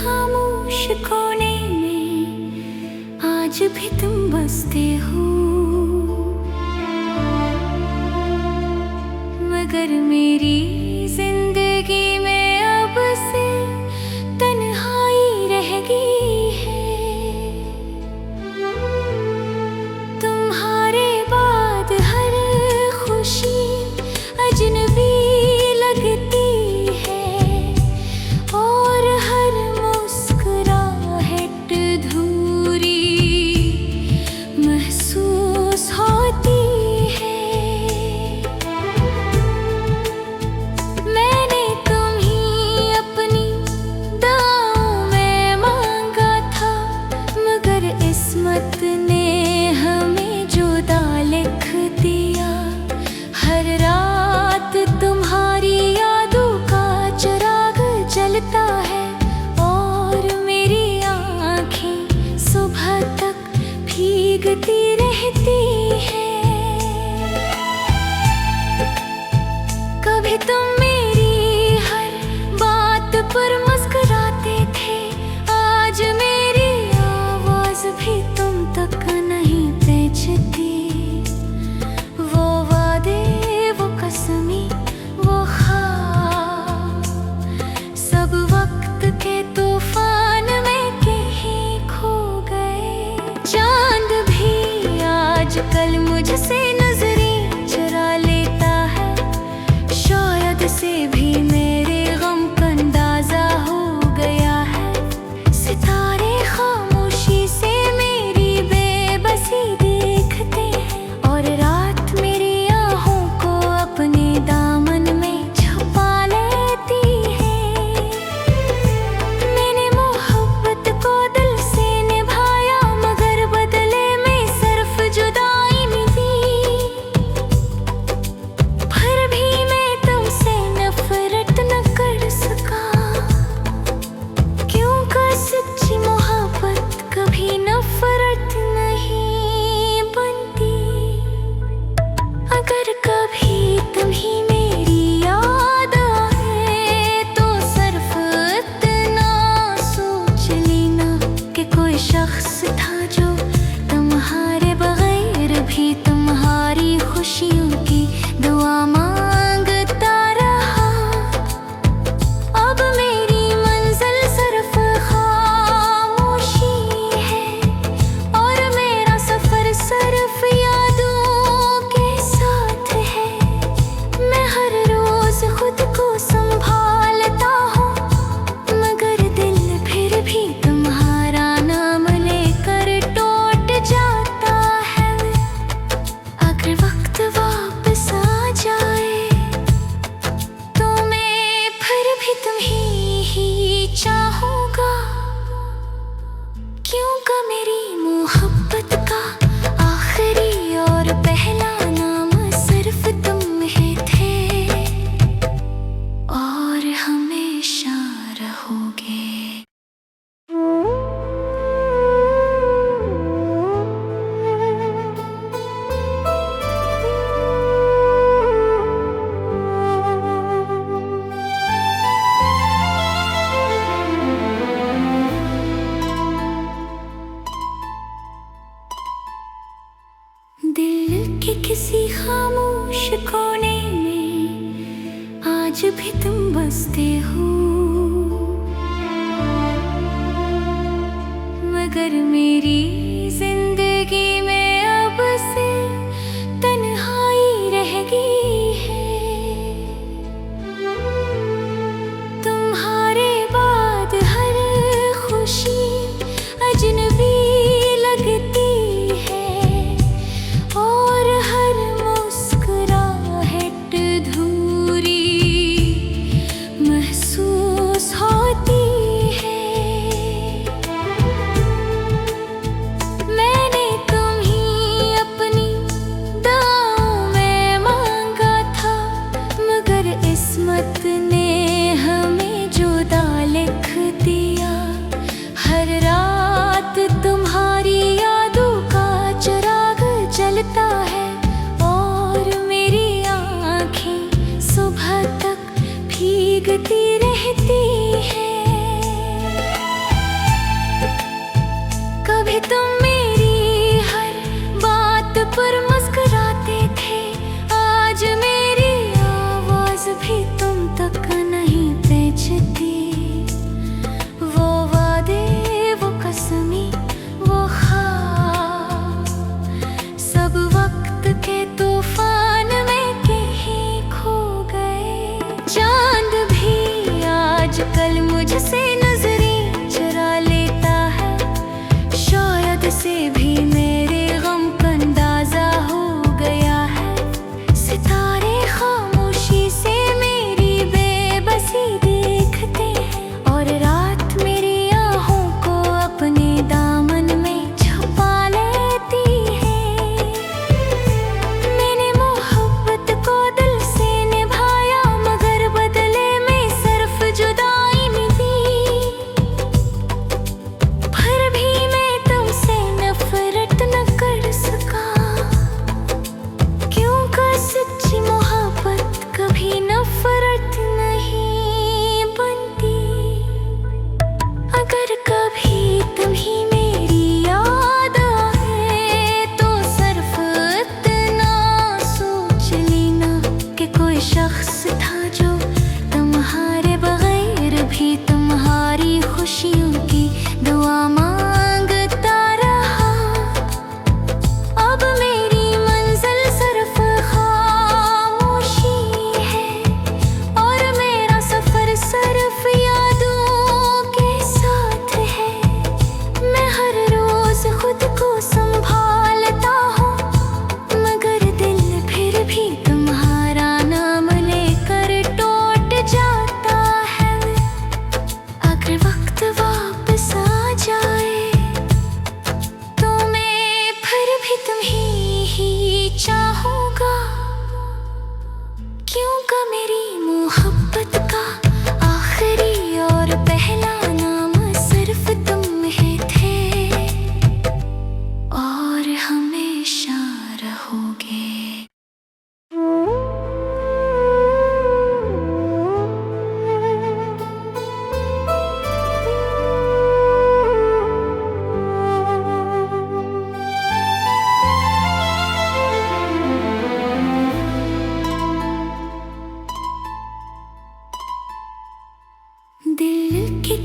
खामोश कोने में आज भी तुम बसते हो, मगर मेरी जिंदगी में अब से तन्हाई रह गई है। तुम्हारे बाद हर खुशी अजनबी लगती है और हर मुस्कुराहट धूरी महसूस होती है। मैंने तुम्हीं अपनी दुआओं में मांगा था, मगर किस्मत ने हमें जुदा लिख दिया। हर रात तुम्हारी यादों का चिराग जलता है और मेरी आँखें सुबह तक भीगती रहती हैं। कभी तुम मेरी हर बात पर मुस्कुराते थे, आज मेरी आवाज भी तुम तक नहीं पहुंचती। वो वादे, वो कसमें, वो ख्वाब सब वक्त के तूफान में कहीं खो गए। चांद भी आजकल मुझसे नजरें चुरा लेता है, शायद से भी मेरे गम का अंदाजा हो गया है। सितारे खामोशी से मेरी बेबसी देखते हैं और रात मेरी आहों को अपने दामन में छुपा लेती है। मैंने मोहब्बत को दिल से निभाया, मगर बदले में सिर्फ जुदाई मिली। फिर भी मैं तुमसे नफरत न कर सका, क्योंकि सच्ची मोहब्बत कभी नफरत नहीं बनती। अगर कभी तुम्हीं मेरी याद आए तो सिर्फ इतना सोच लेना कि कोई शख्स था जो तुम्हारे बगैर भी तुम्हारी खुशियों की दुआ मांगता रहा। अब मेरी मंजिल सिर्फ खामोशी है और मेरा सफर सिर्फ यादों के साथ है। मैं हर रोज खुद को संभालता हूँ, मगर दिल फिर भी तुम्हारा नाम लेकर टूट जाता है। अगर वक्त वापस आ जाए तो मैं फिर भी तुम्हीं ही चाहूँगा, क्योंकि मेरी मोहब्बत का आखिरी और पहला नाम सिर्फ तुम ही थे और हमेशा रहोगे। दिल के किसी खामोश कोने में आज भी तुम बसते हो, मगर मेरी जिंदगी में अब से तन्हाई रह गई है। तुम्हारे बाद हर खुशी अजनबी लगती है और हर मुस्कुराहट धूरी महसूस होती है। मैंने तुम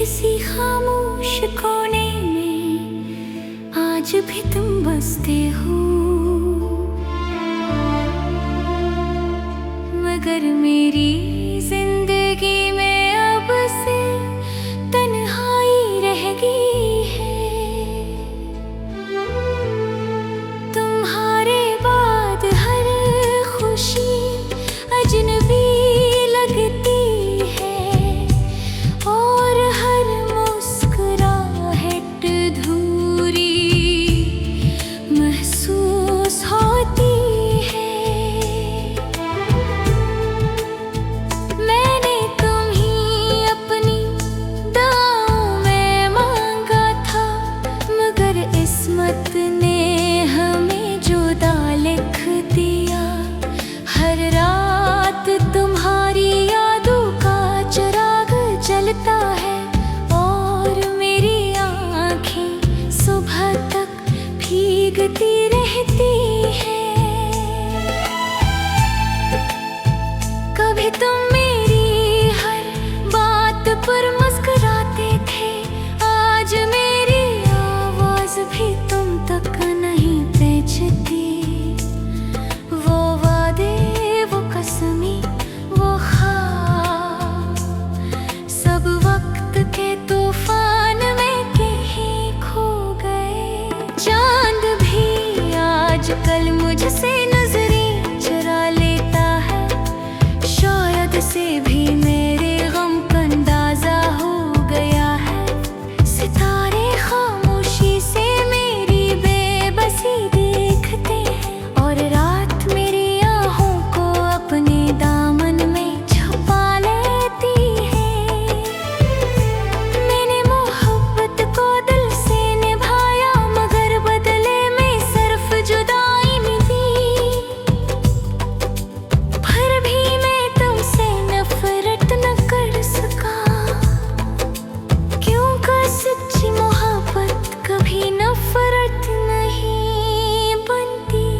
किसी खामोश कोने में आज भी तुम बसते हो, मगर मेरी जिंदगी में अब से तन्हाई रह गई है। तुम्हारे बाद हर खुशी अजनबी लगती है और हर मुस्कुराहट धूरी महसूस होती है। मैंने तुम्हीं अपनी दुआओं में मांगा था, मगर किस्मत ने हमें जुदा लिख दिया। हर रात तुम्हारी यादों का चिराग जलता है और मेरी आँखें सुबह तक भीगती रहती हैं। कभी तुम मेरी हर बात पर मुस्कुराते थे, आज मेरी आवाज भी तुम तक नहीं पहुंचती। वो वादे, वो कसमें, वो ख्वाब सब वक्त के तूफान में कहीं खो गए। चांद भी आजकल मुझसे नजरें चुरा लेता है, शायद से भी मेरे गम का अंदाजा हो गया है। सितारे खामोशी से मेरी बेबसी देखते हैं और रात मेरी आहों को अपने दामन में छुपा लेती है। मैंने मोहब्बत को दिल से निभाया, मगर बदले में सिर्फ जुदाई मिली। फिर भी मैं तुमसे नफरत न कर सका, क्योंकि सच्ची मोहब्बत कभी नफरत नहीं बनती।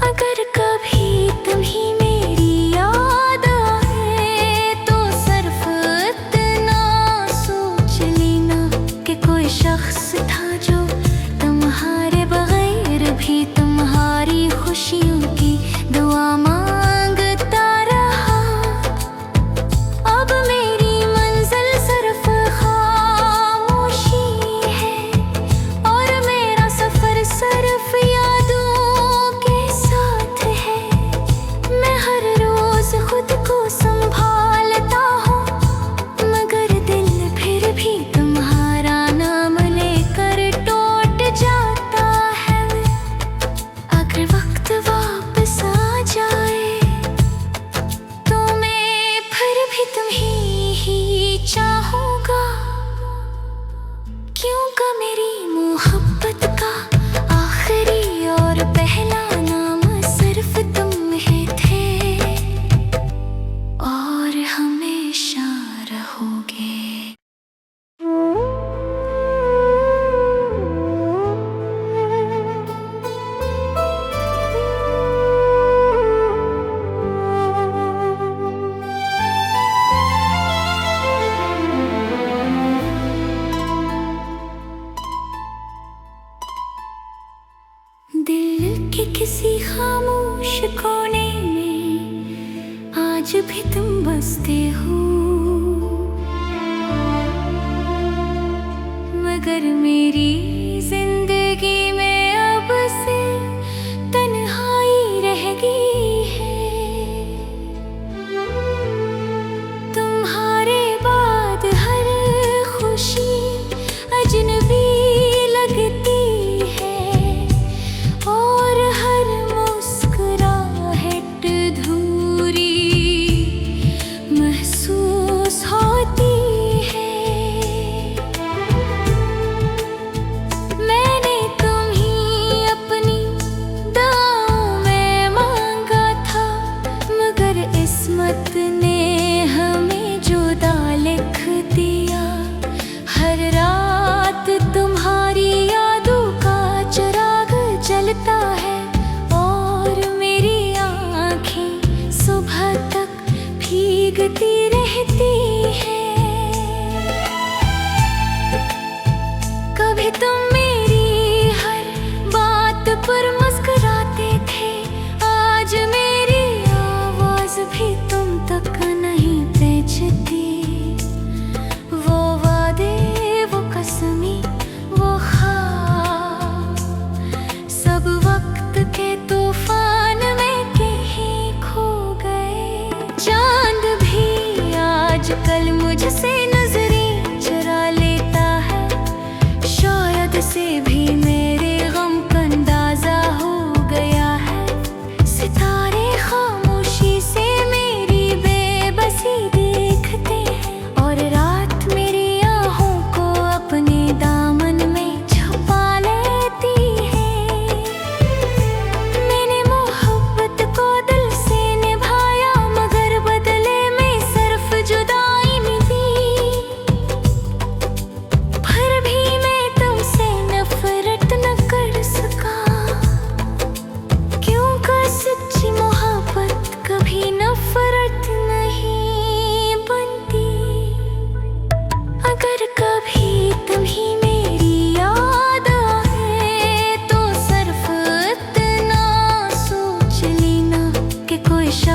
अगर कभी तुम्हीं मेरी याद आए तो सिर्फ इतना सोच लेना कि कोई शख्स था जो तुम्हारे बगैर भी तुम्हारी खुशियों की दुआ मांगता रहा। अब मेरी मंजिल सिर्फ खामोशी है और मेरा सफर सिर्फ यादों के साथ है। मैं हर रोज खुद को संभालता हूँ, मगर दिल फिर भी तुम्हारा नाम लेकर टूट जाता है। अगर वक्त वापस आ जाए तो मैं फिर भी तुम्हीं ही चाहूँगा, क्योंकि मेरी मोहब्बत का आखिरी और पहला नाम सिर्फ तुम ही थे और हमेशा रहोगे। दिल के किसी खामोश कोने में आज भी तुम बसते हो, मगर मेरी जिंदगी में अब से तन्हाई रह गई है। तुम्हारे बाद हर खुशी अजनबी लगती है और हर मुस्कुराहट धूरी महसूस होती है। मैंने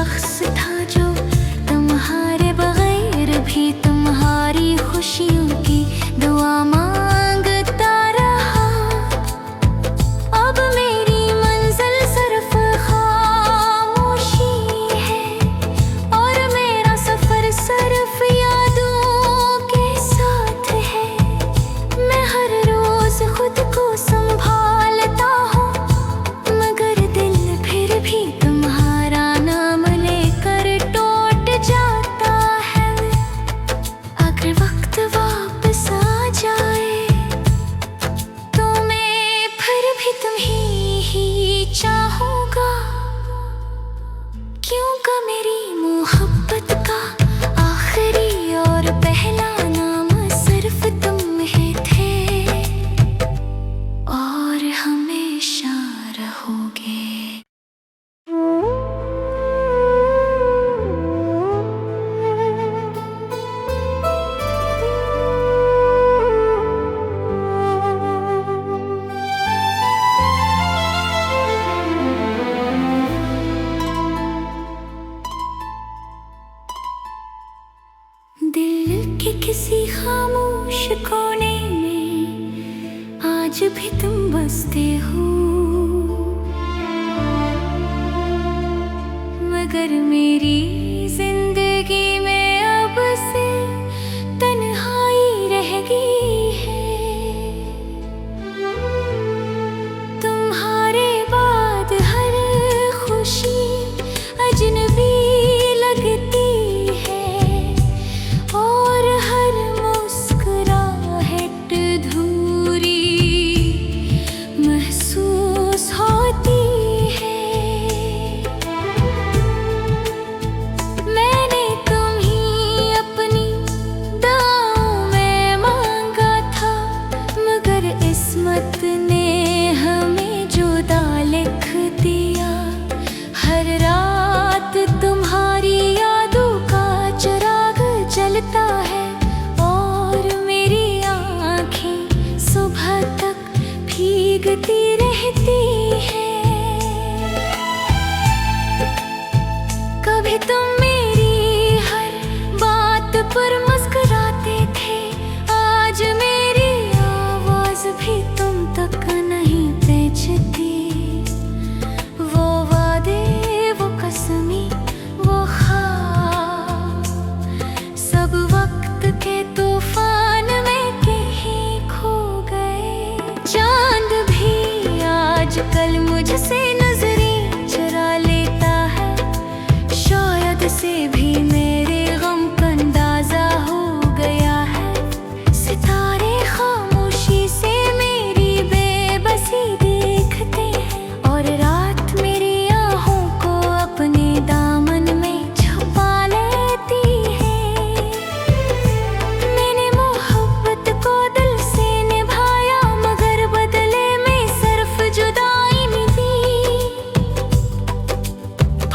शख्स था जो तुम्हारे बगैर भी तुम्हारी खुशियों की दुआ मांगता रहा। अब मेरी मंजिल सिर्फ खामोशी है और मेरा सफर सिर्फ यादों के साथ है। मैं हर रोज खुद को संभालता हूँ मगर दिल फिर भी तुम्हारा नाम लेकर टूट जाता है। अगर वक्त वापस आ जाए तो मैं फिर भी तुम्हें ही चाहूँगा, क्योंकि मेरी मोहब्बत का आखिरी और पहला नाम सिर्फ तुम ही थे और हमेशा रहोगे। दिल के किसी खामोश कोने में आज भी तुम बसते हो, मगर मेरी जिंदगी में अब से तन्हाई रह गई है। तुम्हारे बाद हर खुशी अजनबी लगती है और हर मुस्कुराहट धूरी महसूस होती है। मैंने तुम्हीं अपनी दुआओं में मांगा था, मगर किस्मत ने हमें जुदा लिख दिया। हर रात तुम्हारी यादों का चिराग जलता है और मेरी आँखें सुबह तक भीगती रहती हैं। कभी तुम मेरी हर बात पर मुस्कुराते थे, आज मेरी आवाज भी तुम तक नहीं पहुंचती। वो वादे, वो कसमें, वो ख्वाब सब वक्त के तूफान में कहीं खो गए। चांद भी आजकल मुझसे नजरें चुरा लेता है, शायद से भी मेरे गम का अंदाजा हो गया है। सितारे खामोशी से मेरी बेबसी देखते हैं और रात मेरी आहों को अपने दामन में छुपा लेती है। मैंने मोहब्बत को दिल से निभाया मगर बदले में सिर्फ जुदाई मिली।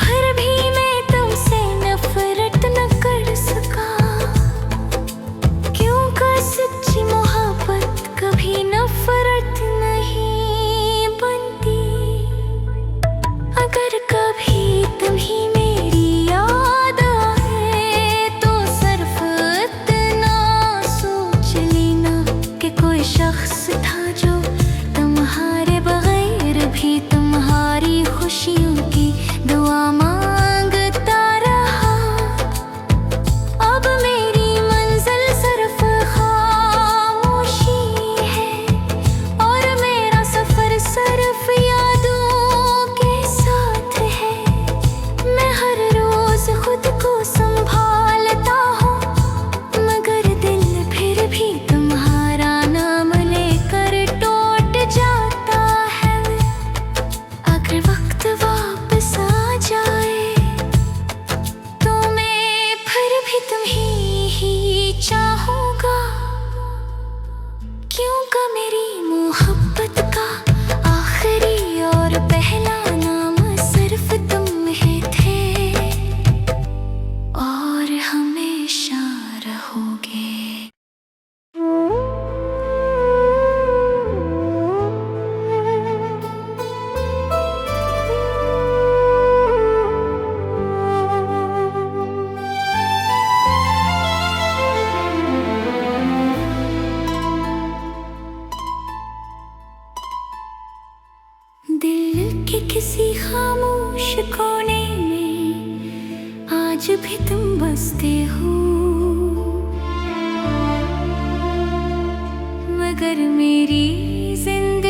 फिर भी मैं तुमसे नफरत न कर सका, क्योंकि सच्ची मोहब्बत कभी नफरत नहीं बनती। अगर कभी तुम्हीं मेरी याद आए तो सिर्फ इतना सोच लेना कि कोई शख्स था जो तुम्हारे बगैर भी तुम्हारी खुशियों की दुआ मांगता रहा। अब मेरी मंजिल सिर्फ खामोशी है और मेरा सफर सिर्फ यादों के साथ है। मैं हर रोज खुद को संभालता हूँ मगर दिल फिर भी तुम्हारा नाम लेकर टूट जाता है। अगर वक्त वापस आ जाए आज भी तुम बसते हो, मगर मेरी जिंदगी